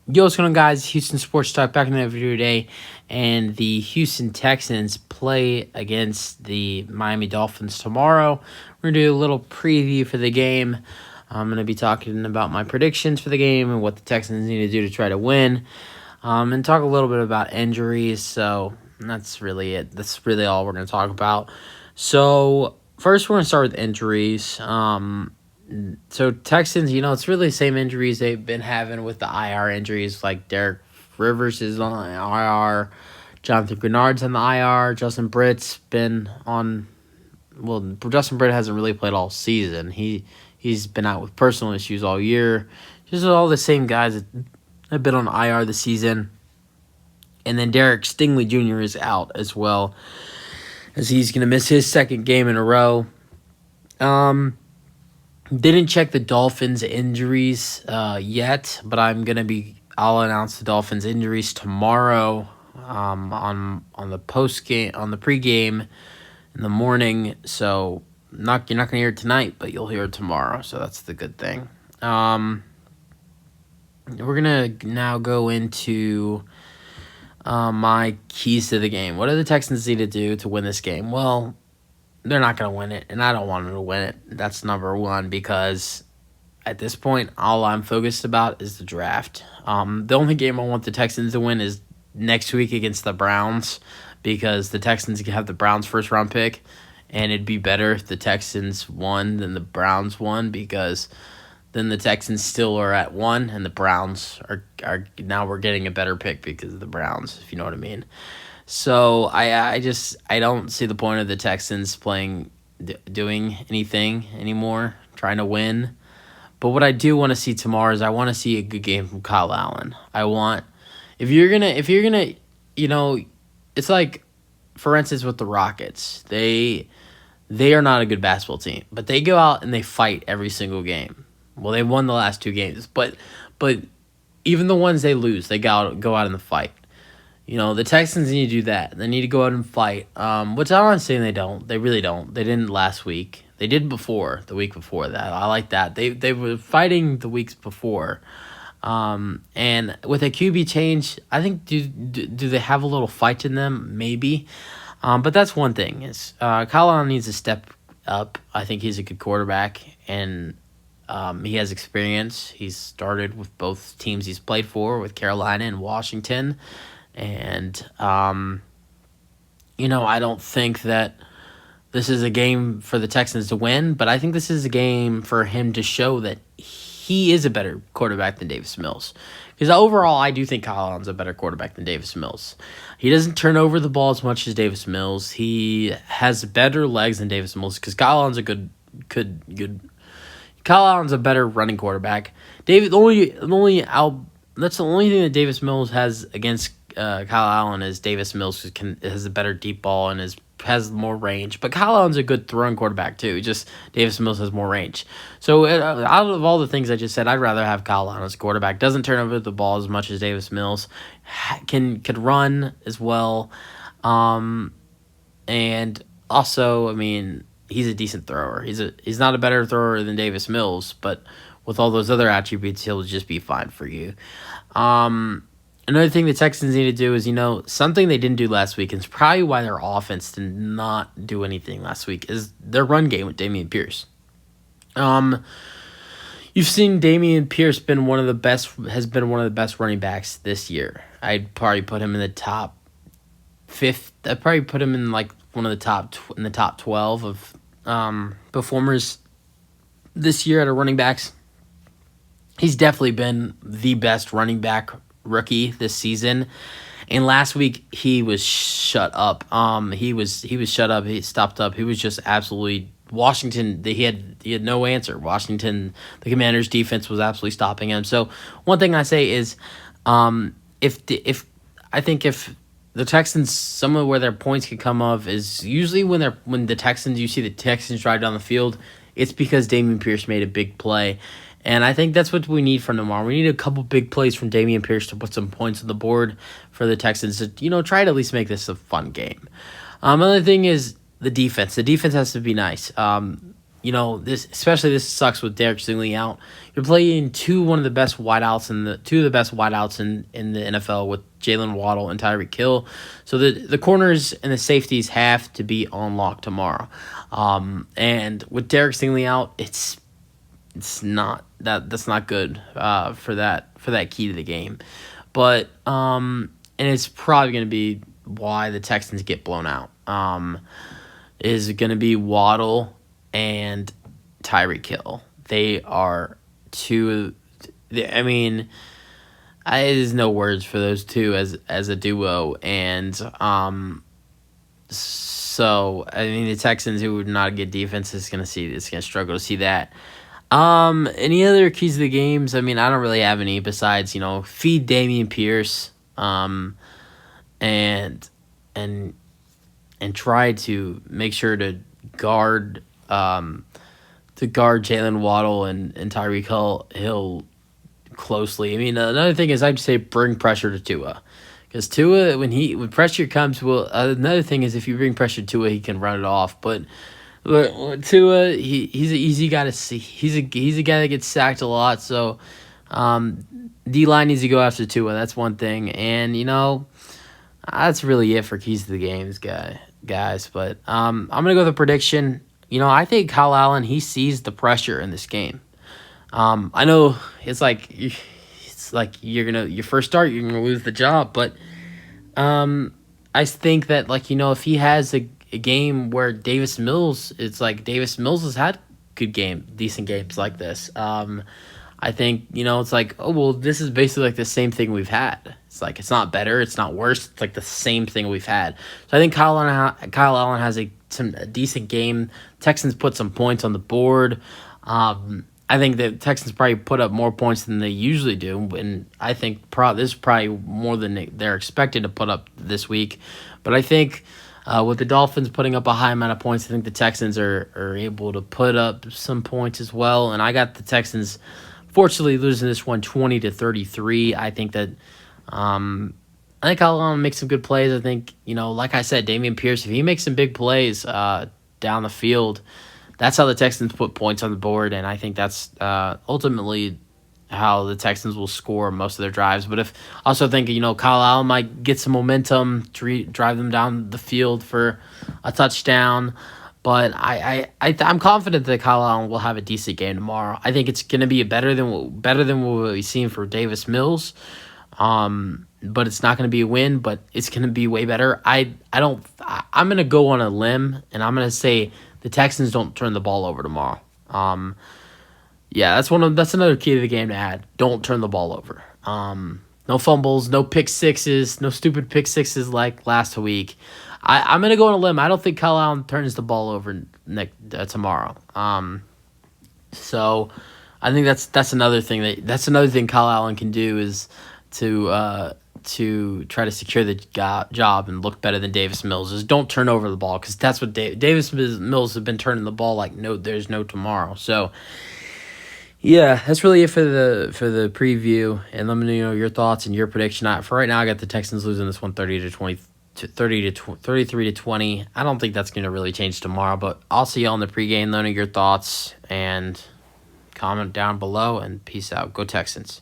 Yo, what's going on, guys? Houston Sports Talk back in the video today, and the Houston Texans play against the Miami Dolphins tomorrow. We're going to do a little preview for the game. I'm going to be talking about my predictions for the game and what the Texans need to do to try to win, and talk a little bit about injuries. So that's really it. That's really all we're going to talk about. So first, we're going to start with injuries. So Texans, it's really the same injuries they've been having with the IR injuries. Like Derek Rivers is on IR, Jonathan Grenard's on the IR, Justin Britt's been on. Well, Justin Britt hasn't really played all season. He's been out with personal issues all year. Just all the same guys that have been on IR this season. And then Derek Stingley Jr. is out as well, as he's going to miss his second game in a row. Didn't check the Dolphins injuries yet, but I'll announce the Dolphins injuries tomorrow on the pregame in the morning. So you're not gonna hear it tonight, but you'll hear it tomorrow. So that's the good thing. We're gonna now go into my keys to the game. What do the Texans need to do to win this game? Well, they're not going to win it, and I don't want them to win it. That's number one, because at this point, all I'm focused about is the draft. The only game I want the Texans to win is next week against the Browns, because the Texans have the Browns' first-round pick, and it'd be better if the Texans won than the Browns won, because then the Texans still are at 1, and the Browns are now we're getting a better pick because of the Browns, if you know what I mean. So I don't see the point of the Texans doing anything anymore, trying to win. But what I do want to see tomorrow is I want to see a good game from Kyle Allen. If you're gonna, it's like, for instance, with the Rockets, they are not a good basketball team, but they go out and they fight every single game. Well, they won the last 2 games, but even the ones they lose, they go out in the fight. The Texans need to do that. They need to go out and fight, which I'm not saying they don't. They really don't. They didn't last week. They did the week before that. I like that. They were fighting the weeks before. And with a QB change, I think, do they have a little fight in them? Maybe. But that's one thing. Is Kyle Allen needs to step up. I think he's a good quarterback, and he has experience. He's started with both teams he's played for, with Carolina and Washington. And, I don't think that this is a game for the Texans to win, but I think this is a game for him to show that he is a better quarterback than Davis Mills. Because overall, I do think Kyle Allen's a better quarterback than Davis Mills. He doesn't turn over the ball as much as Davis Mills. He has better legs than Davis Mills, because Kyle Allen's a good. Kyle Allen's a better running quarterback. That's the only thing that Davis Mills has against Kyle Allen is Davis Mills has a better deep ball and has more range. But Kyle Allen's a good throwing quarterback too. Just Davis Mills has more range. So out of all the things I just said, I'd rather have Kyle Allen as a quarterback. Doesn't turn over the ball as much as Davis Mills. Could run as well. And also, he's a decent thrower. He's not a better thrower than Davis Mills, but with all those other attributes, he'll just be fine for you. Another thing the Texans need to do is, something they didn't do last week, and it's probably why their offense did not do anything last week, is their run game with Dameon Pierce. You've seen Dameon Pierce has been one of the best running backs this year. I'd probably put him in the top 5th. I'd probably put him in like one of the top 12 of performers this year at running backs. He's definitely been the best running back rookie this season, and last week he was shut up. He was shut up. He stopped up. He was just absolutely Washington. He had no answer. Washington, the Commanders' defense was absolutely stopping him. So one thing I say is, if the Texans, some of where their points could come of is usually when you see the Texans drive down the field, it's because Dameon Pierce made a big play. And I think that's what we need from tomorrow. We need a couple big plays from Dameon Pierce to put some points on the board for the Texans to, try to at least make this a fun game. Another thing is the defense. The defense has to be nice. this sucks with Derek Stingley out. You're playing one of the best wideouts in the NFL with Jalen Waddle and Tyreek Hill. So the corners and the safeties have to be on lock tomorrow. And with Derek Stingley out, it's not that's not good for that key to the game. But and it's probably going to be why the Texans get blown out. Is going to be Waddle and Tyreek Hill. They are two. I mean, there's no words for those two as a duo, and so I mean the Texans, who are not a good defense, is going to struggle to see that. Any other keys to the games? I mean, I don't really have any besides feed Dameon Pierce, and try to make sure to guard Jalen Waddle and Tyreek Hill closely. I mean, another thing is I'd say bring pressure to Tua, because Tua, when pressure comes, another thing is if you bring pressure to Tua, he can run it off. But Tua, he's an easy guy to see. He's a guy that gets sacked a lot. So D-line needs to go after Tua. That's one thing, and that's really it for keys to the games, guys. But I'm gonna go with a prediction. I think Kyle Allen, he sees the pressure in this game. I know it's like your first start, you're gonna lose the job, but I think that if he has a game where Davis Mills, it's like Davis Mills has had decent games like this. I think it's like, oh well, this is basically like the same thing we've had. It's like it's not better, it's not worse. It's like the same thing we've had. So I think Kyle Allen has a decent game. Texans put some points on the board. I think the Texans probably put up more points than they usually do, and I think this is probably more than they're expected to put up this week. But I think with the Dolphins putting up a high amount of points, I think the Texans are able to put up some points as well. And I got the Texans, fortunately, losing this one 20-33. I think that I think Kyle Allen makes some good plays. I think, like I said, Dameon Pierce, if he makes some big plays down the field, that's how the Texans put points on the board, and I think that's ultimately how the Texans will score most of their drives. But I also think, Kyle Allen might get some momentum to drive them down the field for a touchdown. But I'm confident that Kyle Allen will have a decent game tomorrow. I think it's going to be better than what we've seen for Davis Mills. But it's not going to be a win, but it's going to be way better. I'm going to go on a limb, and I'm going to say the Texans don't turn the ball over tomorrow. Yeah, that's another key to the game to add. Don't turn the ball over. No fumbles, no pick sixes, no stupid pick sixes like last week. I'm going to go on a limb. I don't think Kyle Allen turns the ball over tomorrow. So I think that's another thing Kyle Allen can do is to try to secure the job and look better than Davis Mills. Is don't turn over the ball, because that's what Davis Mills have been turning the ball like there's no tomorrow. So yeah, that's really it for the preview. And let me know your thoughts and your prediction. For right now, I got the Texans losing this one 33-20. I don't think that's going to really change tomorrow, but I'll see you on the pregame. Learning your thoughts and comment down below, and peace out. Go Texans.